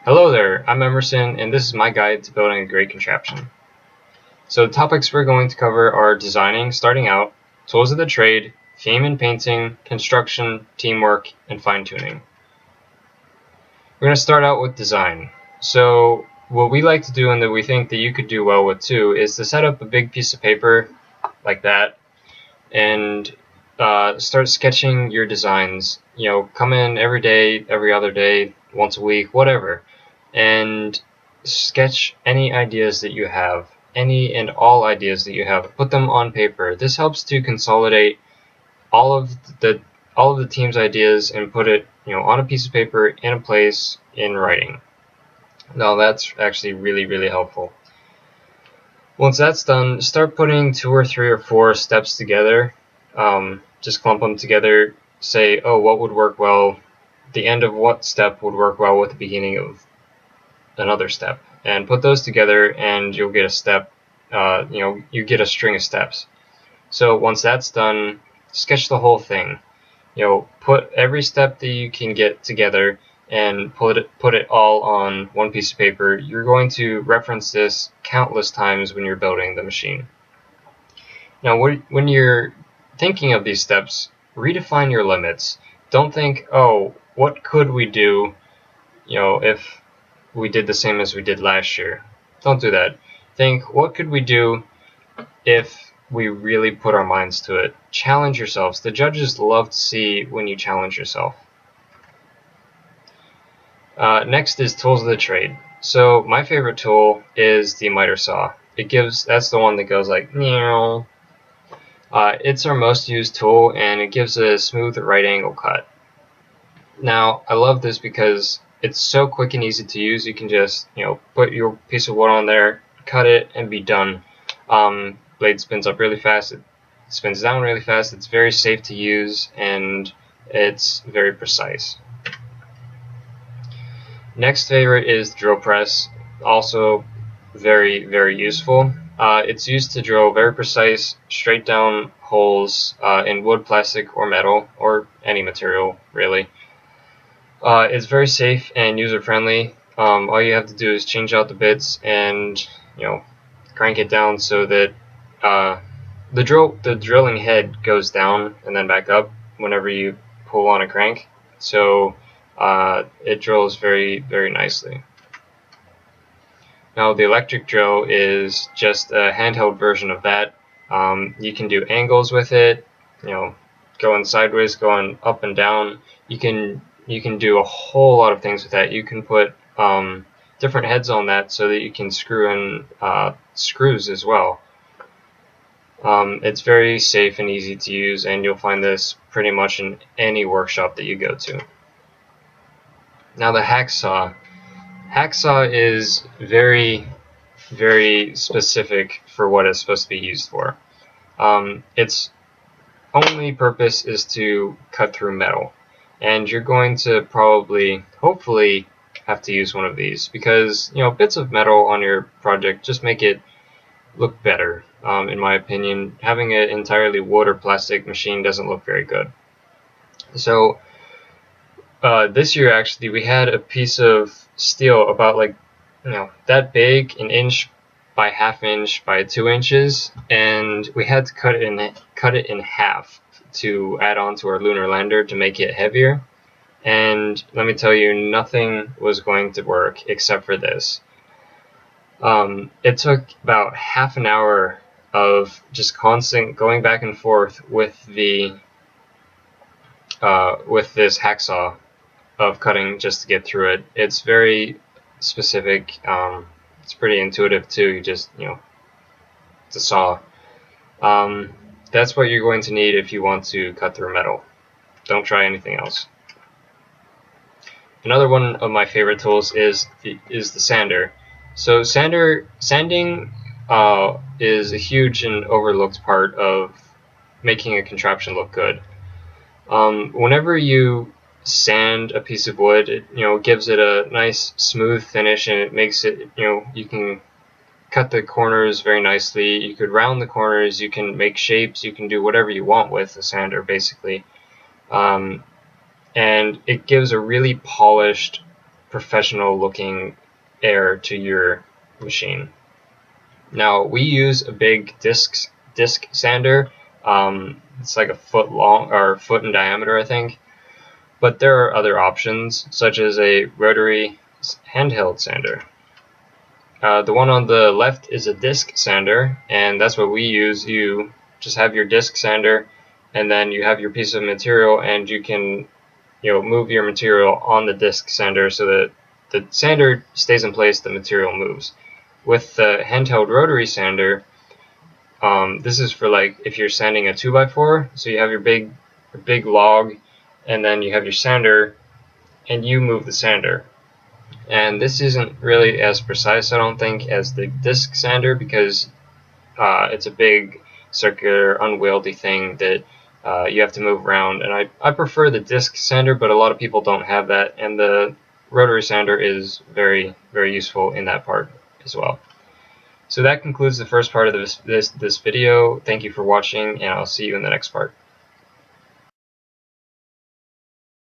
Hello there, I'm Emerson, and this is my guide to building a great contraption. So the topics we're going to cover are designing, starting out, tools of the trade, theme and painting, construction, teamwork, and fine-tuning. We're going to start out with design. So what we like to do, and that we think that you could do well with too, is to set up a big piece of paper like that and start sketching your designs. Come in every day, every other day, once a week, whatever, and sketch any ideas that you have, any and all ideas that you have. Put them on paper. This helps to consolidate all of the team's ideas and put it, on a piece of paper in a place in writing. Now that's actually really helpful. Once that's done, start putting 2 or 3 or 4 steps together. Just clump them together. Say, oh, what would work well? The end of what step would work well with the beginning of another step, and put those together, and you'll get a step. You get a string of steps. So once that's done, sketch the whole thing. Put every step that you can get together and put it all on one piece of paper. You're going to reference this countless times when you're building the machine. Now, when you're thinking of these steps, redefine your limits. Don't think, oh, what could we do, if we did the same as we did last year. Don't do that. Think, what could we do if we really put our minds to it? Challenge yourselves. The judges love to see when you challenge yourself. Next is tools of the trade. So my favorite tool is the miter saw. That's the one that goes like, it's our most used tool, and it gives a smooth right angle cut. Now, I love this because it's so quick and easy to use. You can just, put your piece of wood on there, cut it, and be done. Blade spins up really fast. It spins down really fast. It's very safe to use, and it's very precise. Next favorite is the drill press. Also very useful. It's used to drill very precise, straight down holes in wood, plastic, or metal, or any material, really. It's very safe and user-friendly. All you have to do is change out the bits and, crank it down so that the drilling head goes down and then back up whenever you pull on a crank. So it drills very nicely. Now the electric drill is just a handheld version of that. You can do angles with it, going sideways, going up and down. You can do a whole lot of things with that. You can put different heads on that so that you can screw in screws as well. It's very safe and easy to use, and you'll find this pretty much in any workshop that you go to. Now the hacksaw. Hacksaw is very specific for what it's supposed to be used for. Its only purpose is to cut through metal, and you're going to hopefully have to use one of these because bits of metal on your project just make it look better. In my opinion, having an entirely wood or plastic machine doesn't look very good. So this year actually we had a piece of steel about that big, 1 inch by 1/2 inch by 2 inches, and we had to cut it in half to add on to our lunar lander to make it heavier. And let me tell you, nothing was going to work except for this. It took about half an hour of just constant going back and forth with this hacksaw of cutting just to get through it. It's very specific. It's pretty intuitive too. You just, it's a saw. That's what you're going to need if you want to cut through metal. Don't try anything else. Another one of my favorite tools is the sander. So sanding is a huge and overlooked part of making a contraption look good. Whenever you sand a piece of wood, it gives it a nice smooth finish, and it makes it, you can cut the corners very nicely. You could round the corners, you can make shapes, you can do whatever you want with the sander basically. And it gives a really polished professional looking air to your machine. Now we use a big disc sander. It's like a foot long or foot in diameter, I think. But there are other options, such as a rotary handheld sander. The one on the left is a disc sander, and that's what we use. You just have your disc sander, and then you have your piece of material, and you can, move your material on the disc sander so that the sander stays in place, the material moves. With the handheld rotary sander, this is for like if you're sanding a 2x4, so you have your big log, and then you have your sander, and you move the sander. And this isn't really as precise, I don't think, as the disc sander, because it's a big circular unwieldy thing that you have to move around, and I prefer the disc sander, but a lot of people don't have that, and the rotary sander is very, very useful in that part as well. So that concludes the first part of this video. Thank you for watching, and I'll see you in the next part.